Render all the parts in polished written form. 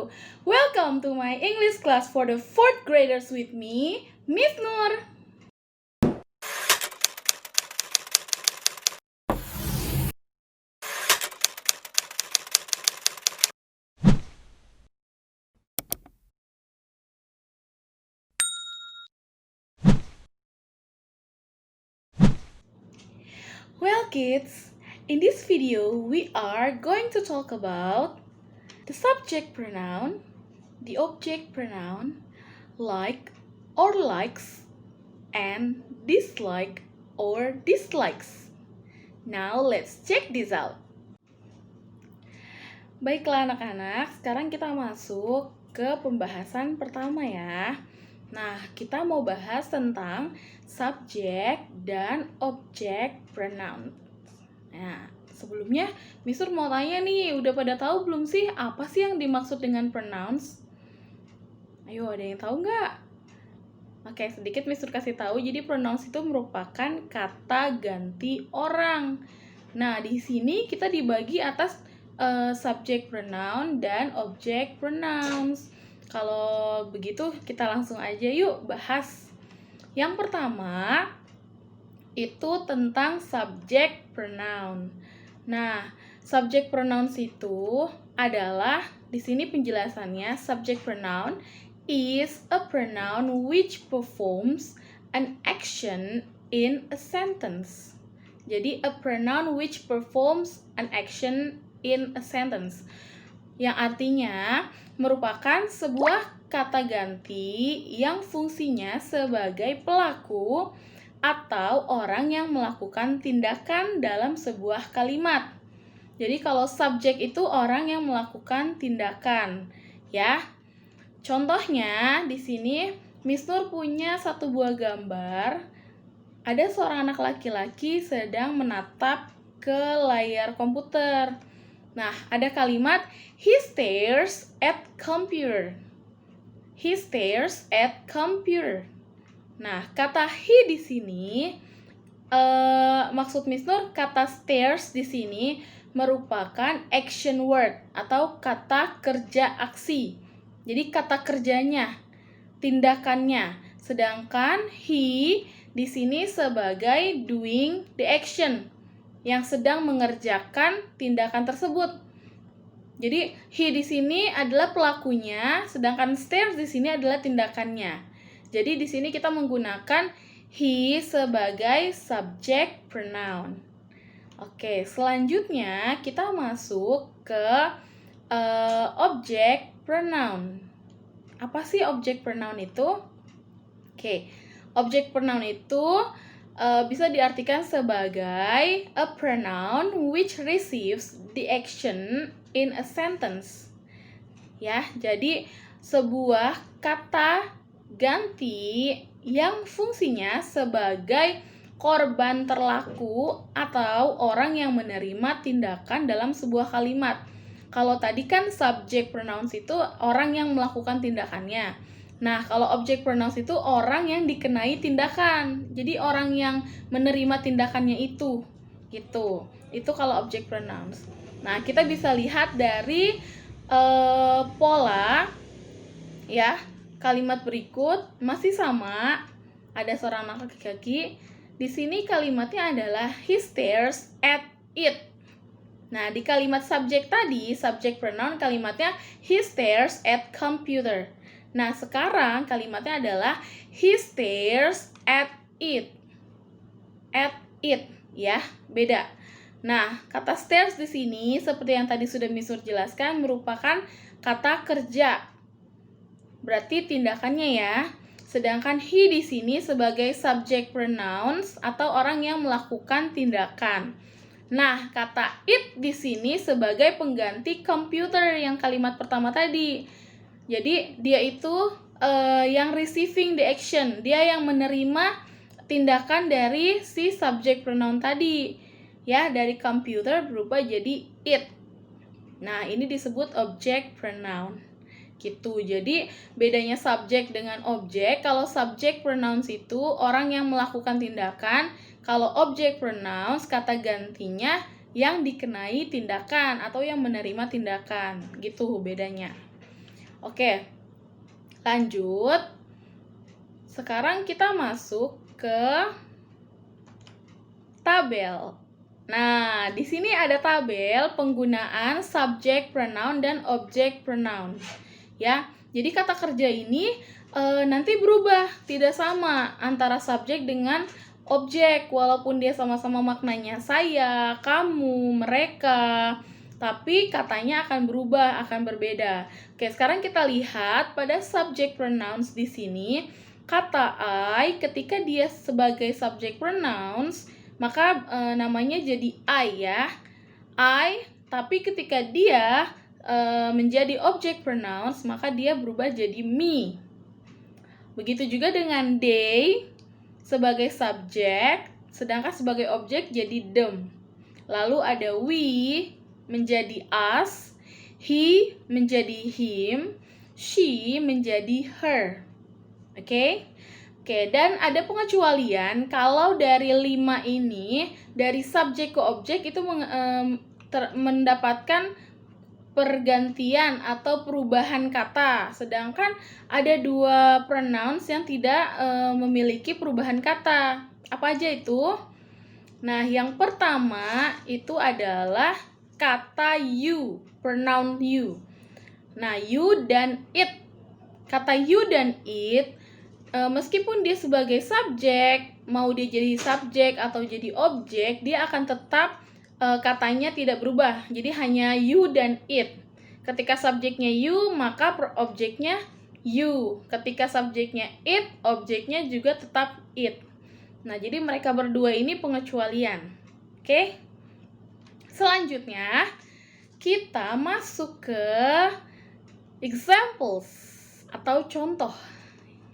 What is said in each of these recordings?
Hello, welcome to my English class for the 4th graders with me, Miss Nur. Well kids, in this video we are going to talk about the subject pronoun, the object pronoun, like or likes, and dislike or dislikes. Now let's check this out. Baiklah anak-anak, sekarang kita masuk ke pembahasan pertama ya. Nah, kita mau bahas tentang subjek dan objek pronoun. Nah, sebelumnya Miss Nur mau tanya nih, udah pada tahu belum sih apa sih yang dimaksud dengan pronouns? Ayo, ada yang tahu nggak? Oke, sedikit Miss Nur kasih tahu. Jadi pronouns itu merupakan kata ganti orang. Nah, di sini kita dibagi atas subject pronoun dan object pronouns. Kalau begitu kita langsung aja yuk bahas. Yang pertama itu tentang subject pronoun. Nah, subject pronouns itu adalah di sini penjelasannya, subject pronoun is a pronoun which performs an action in a sentence. Jadi a pronoun which performs an action in a sentence, yang artinya merupakan sebuah kata ganti yang fungsinya sebagai pelaku atau orang yang melakukan tindakan dalam sebuah kalimat. Jadi kalau subjek itu orang yang melakukan tindakan, ya. Contohnya di sini Miss Nur punya satu buah gambar. Ada seorang anak laki-laki sedang menatap ke layar komputer. Nah, ada kalimat he stares at computer. He stares at computer. Nah, kata he di sini maksud Miss Nur, kata stares di sini merupakan action word atau kata kerja aksi. Jadi kata kerjanya, tindakannya. Sedangkan he di sini sebagai doing the action, yang sedang mengerjakan tindakan tersebut. Jadi he di sini adalah pelakunya, sedangkan stares di sini adalah tindakannya. Jadi di sini kita menggunakan he sebagai subject pronoun. Oke, selanjutnya kita masuk ke object pronoun. Apa sih object pronoun itu? Oke, object pronoun itu bisa diartikan sebagai a pronoun which receives the action in a sentence. Ya, jadi sebuah kata ganti yang fungsinya sebagai korban terlaku atau orang yang menerima tindakan dalam sebuah kalimat. Kalau tadi kan subject pronouns itu orang yang melakukan tindakannya. Nah, kalau object pronouns itu orang yang dikenai tindakan. Jadi orang yang menerima tindakannya itu. Gitu. Itu kalau object pronouns. Nah, kita bisa lihat dari pola ya. Kalimat berikut masih sama. Ada seorang anak laki-laki. Di sini kalimatnya adalah he stares at it. Nah, di kalimat subjek tadi, subject pronoun kalimatnya he stares at computer. Nah, sekarang kalimatnya adalah he stares at it. At it, ya, beda. Nah, kata stares di sini seperti yang tadi sudah Miss Nur jelaskan merupakan kata kerja. Berarti tindakannya ya. Sedangkan he di sini sebagai subject pronouns atau orang yang melakukan tindakan. Nah, kata it di sini sebagai pengganti computer yang kalimat pertama tadi. Jadi dia itu yang receiving the action, dia yang menerima tindakan dari si subject pronoun tadi. Ya, dari computer berubah jadi it. Nah, ini disebut object pronoun. Gitu. Jadi bedanya subjek dengan objek, kalau subject pronouns itu orang yang melakukan tindakan, kalau object pronouns kata gantinya yang dikenai tindakan atau yang menerima tindakan. Gitu bedanya. Oke, lanjut. Sekarang kita masuk ke tabel. Nah, di sini ada tabel penggunaan subject pronoun dan object pronoun. Ya, jadi kata kerja ini nanti berubah, tidak sama antara subjek dengan objek, walaupun dia sama-sama maknanya saya, kamu, mereka, tapi katanya akan berubah, akan berbeda. Oke, sekarang kita lihat pada subject pronouns di sini. Kata I ketika dia sebagai subject pronouns, maka namanya jadi I ya. I, tapi ketika dia menjadi object pronouns, maka dia berubah jadi me. Begitu juga dengan they sebagai subjek, sedangkan sebagai objek jadi them. Lalu ada we menjadi us, he menjadi him, she menjadi her. Oke? Oke, dan ada pengecualian kalau dari 5 ini, dari subjek ke objek itu mendapatkan pergantian atau perubahan kata, sedangkan ada 2 pronouns yang tidak memiliki perubahan kata. Apa aja itu? Nah, yang pertama itu adalah kata you, pronoun you. Nah, you dan it. Kata you dan it, meskipun dia sebagai subjek, mau dia jadi subjek atau jadi objek, dia akan tetap katanya tidak berubah. Jadi hanya you dan it. Ketika subjeknya you, maka objeknya you. Ketika subjeknya it, objeknya juga tetap it. Nah, jadi mereka berdua ini pengecualian. Oke? Selanjutnya, kita masuk ke examples atau contoh.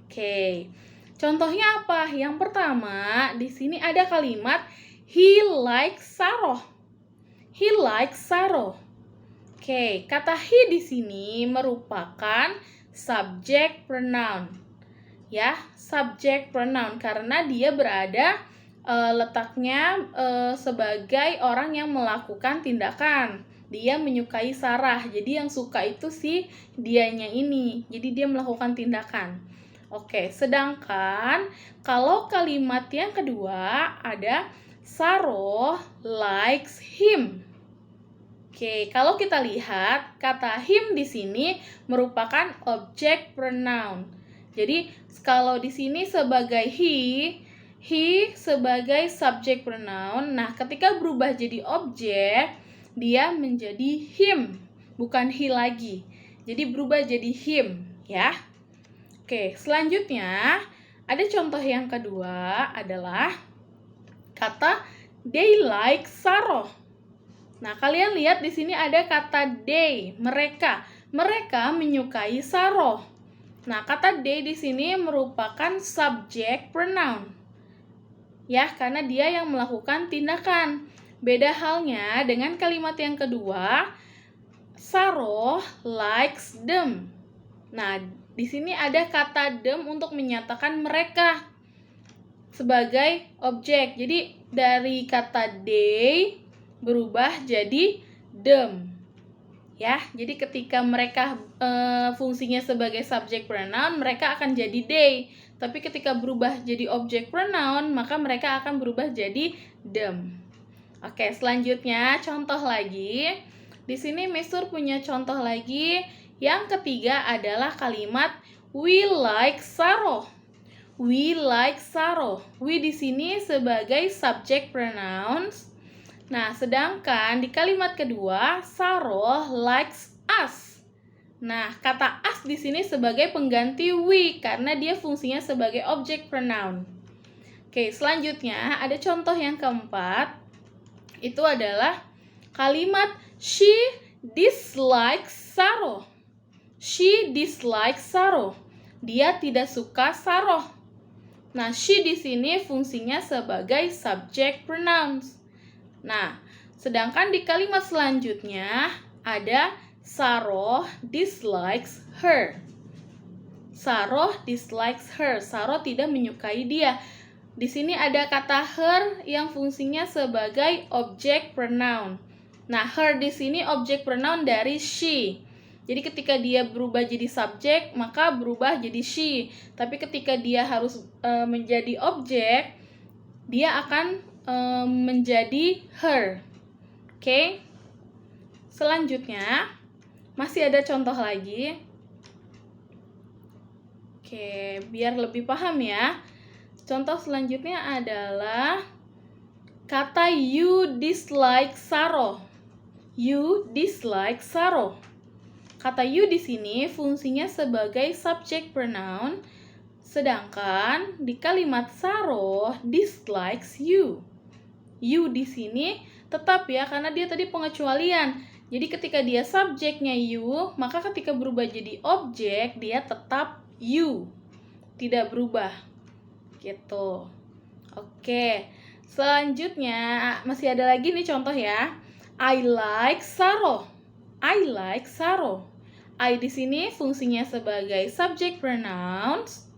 Oke. Contohnya apa? Yang pertama, di sini ada kalimat he likes Saroh. He likes Saroh. Oke, kata he di sini merupakan subject pronoun. Ya, subject pronoun karena dia berada letaknya sebagai orang yang melakukan tindakan. Dia menyukai Sarah. Jadi yang suka itu si dianya ini. Jadi dia melakukan tindakan. Oke, sedangkan kalau kalimat yang kedua ada Saroh likes him. Oke, kalau kita lihat kata him di sini merupakan object pronoun. Jadi kalau di sini sebagai he sebagai subject pronoun. Nah, ketika berubah jadi objek, dia menjadi him, bukan he lagi. Jadi berubah jadi him, ya. Oke, selanjutnya ada contoh yang kedua adalah kata they like Saroh. Nah, kalian lihat di sini ada kata they, mereka. Mereka menyukai Saroh. Nah, kata they di sini merupakan subject pronoun. Ya, karena dia yang melakukan tindakan. Beda halnya dengan kalimat yang kedua, Saroh likes them. Nah, di sini ada kata them untuk menyatakan mereka sebagai objek. Jadi dari kata they berubah jadi them. Ya, jadi ketika mereka fungsinya sebagai subject pronoun, mereka akan jadi they. Tapi ketika berubah jadi object pronoun, maka mereka akan berubah jadi them. Oke, selanjutnya contoh lagi. Di sini Mistur punya contoh lagi. Yang ketiga adalah kalimat we like Saroh. We like Saroh. We di sini sebagai subject pronouns. Nah, sedangkan di kalimat kedua Saroh likes us. Nah, kata us di sini sebagai pengganti we karena dia fungsinya sebagai object pronoun. Oke, selanjutnya ada contoh yang keempat. Itu adalah kalimat she dislikes Saroh. She dislikes Saroh. Dia tidak suka Saroh. Nah, she di sini fungsinya sebagai subject pronouns. Nah, sedangkan di kalimat selanjutnya ada Saroh dislikes her. Saroh dislikes her. Saroh tidak menyukai dia. Di sini ada kata her yang fungsinya sebagai object pronoun. Nah, her di sini object pronoun dari she. Jadi ketika dia berubah jadi subjek, maka berubah jadi she. Tapi ketika dia harus menjadi objek, dia akan menjadi her. Oke. Selanjutnya, masih ada contoh lagi. Oke, biar lebih paham ya. Contoh selanjutnya adalah kata you dislike Saro. You dislike Saro. Kata you di sini fungsinya sebagai subject pronoun, sedangkan di kalimat Saro dislikes you. You di sini tetap ya, karena dia tadi pengecualian. Jadi ketika dia subjeknya you, maka ketika berubah jadi objek, dia tetap you. Tidak berubah. Gitu. Oke. Selanjutnya, masih ada lagi nih contoh ya. I like Saro. I like Saro. I di sini fungsinya sebagai subject pronouns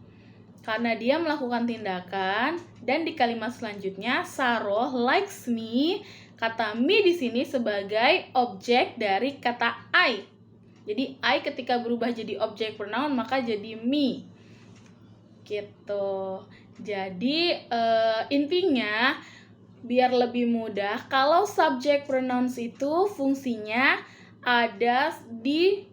karena dia melakukan tindakan, dan di kalimat selanjutnya Saro likes me. Kata me di sini sebagai objek dari kata I. Jadi I ketika berubah jadi objek pronoun maka jadi me. Gitu. Jadi intinya biar lebih mudah, kalau subject pronouns itu fungsinya ada di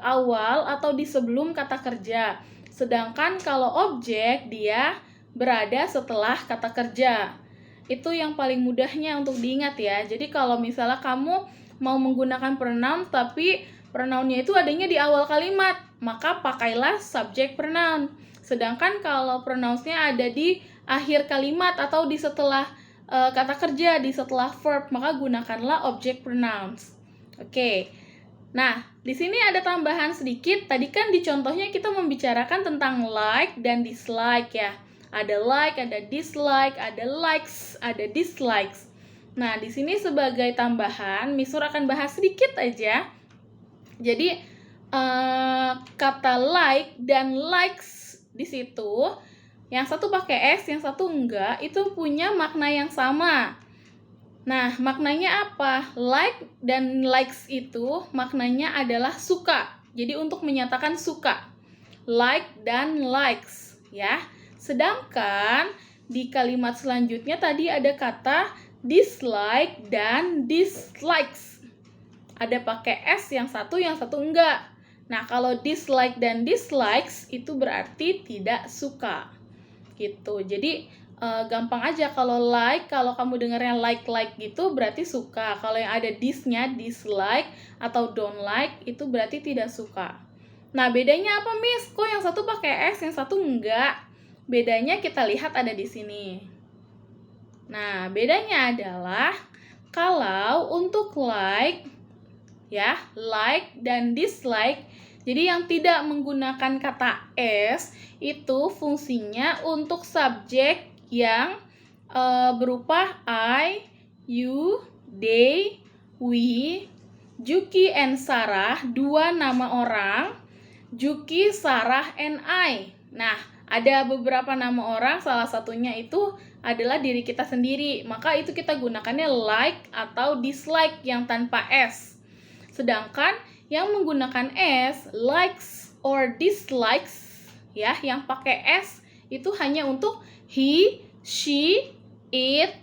awal atau di sebelum kata kerja. Sedangkan kalau objek dia berada setelah kata kerja. Itu yang paling mudahnya untuk diingat ya. Jadi kalau misalnya kamu mau menggunakan pronoun tapi pronounnya itu adanya di awal kalimat, maka pakailah subject pronoun. Sedangkan kalau pronounsnya ada di akhir kalimat atau di setelah kata kerja, di setelah verb, maka gunakanlah object pronouns. Oke. Nah, di sini ada tambahan sedikit. Tadi kan di contohnya kita membicarakan tentang like dan dislike ya. Ada like, ada dislike, ada likes, ada dislikes. Nah, di sini sebagai tambahan, Misur akan bahas sedikit aja. Jadi, kata like dan likes di situ, yang satu pakai S, yang satu enggak, itu punya makna yang sama. Nah, maknanya apa? Like dan likes itu maknanya adalah suka. Jadi untuk menyatakan suka. Like dan likes, ya. Sedangkan di kalimat selanjutnya tadi ada kata dislike dan dislikes. Ada pakai S yang satu enggak. Nah, kalau dislike dan dislikes itu berarti tidak suka. Gitu. Jadi gampang aja kalau like, kalau kamu dengarnya like gitu berarti suka. Kalau yang ada disnya dislike atau don't like itu berarti tidak suka. Nah, bedanya apa, Miss? Kok yang satu pakai S, yang satu enggak? Bedanya kita lihat ada di sini. Nah, bedanya adalah kalau untuk like ya, like dan dislike, jadi yang tidak menggunakan kata S itu fungsinya untuk subjek yang berupa I, you, they, we, Juki and Sarah, dua nama orang, Juki, Sarah, and I. Nah, ada beberapa nama orang, salah satunya itu adalah diri kita sendiri, maka itu kita gunakannya like atau dislike yang tanpa S. Sedangkan yang menggunakan S, likes or dislikes, ya, yang pakai S itu hanya untuk he, she, it,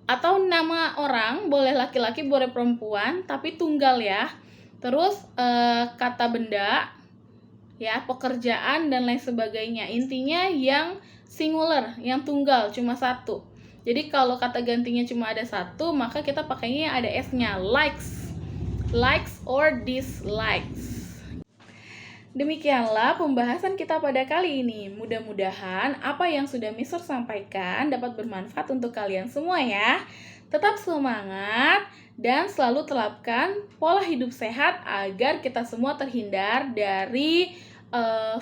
atau nama orang, boleh laki-laki, boleh perempuan, tapi tunggal ya. Terus kata benda, ya, pekerjaan dan lain sebagainya. Intinya yang singular, yang tunggal, cuma satu. Jadi kalau kata gantinya cuma ada satu, maka kita pakainya ada S-nya, likes or dislikes. Demikianlah pembahasan kita pada kali ini. Mudah-mudahan apa yang sudah Mister sampaikan dapat bermanfaat untuk kalian semua ya. Tetap semangat dan selalu terapkan pola hidup sehat agar kita semua terhindar dari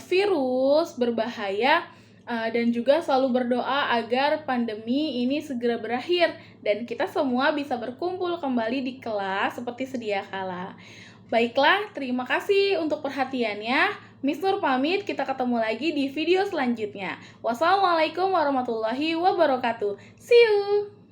virus berbahaya, dan juga selalu berdoa agar pandemi ini segera berakhir dan kita semua bisa berkumpul kembali di kelas seperti sedia kala. Baiklah, terima kasih untuk perhatiannya. Miss Nur pamit, kita ketemu lagi di video selanjutnya. Wassalamualaikum warahmatullahi wabarakatuh. See you!